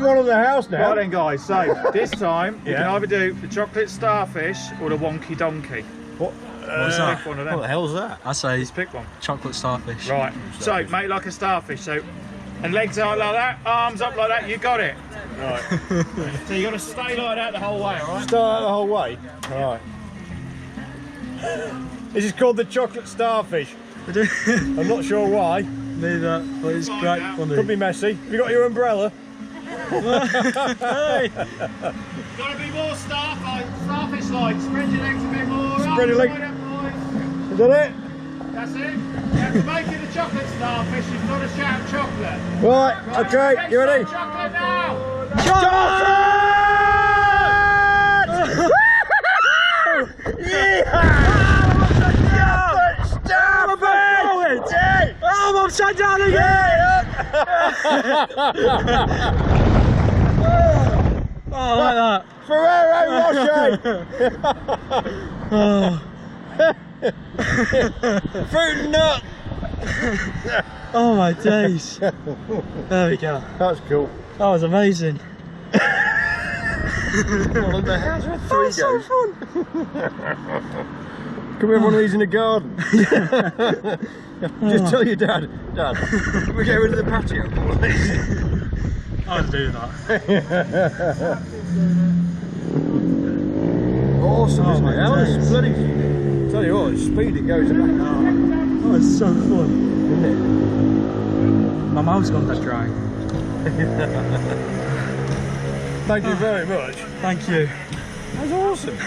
one on the house now. Right then, guys, so this time you can either do the chocolate starfish or the wonky donkey. What? What's that? Pick one of What them. the hell's that? I say Just pick one. chocolate starfish. Right, so make like a starfish, so, and legs out like that, arms up like that, you got it. Right. So you got to stay like that the whole way, alright? Start the whole way. Right. This is called the chocolate starfish. I'm not sure why. Neither, but it's great funny. Could be messy. Have you got your umbrella? Hey! Got to be more starfish like, spread your legs a bit more. Spread your legs. Up, boys. Is that it? That's it. You have to make it a chocolate starfish, you've got to shout chocolate. Right, okay, you ready? Chocolate now! Chocolate! Oh, I'm upside down again! Oh, I like that. Ferrero Rocher! Fruit and nut! Oh my days. There we go. That's cool. That was amazing. On the house with That was so fun. Can we have one of these in the garden? Just tell your dad, Dad, can we get rid of the patio? I'll do that. Awesome, isn't my it? How days. is bloody... Tell you what, the speed it goes at. That was so fun. Isn't My mouth's gone that dry. it? Thank you very much. Thank you. That's awesome.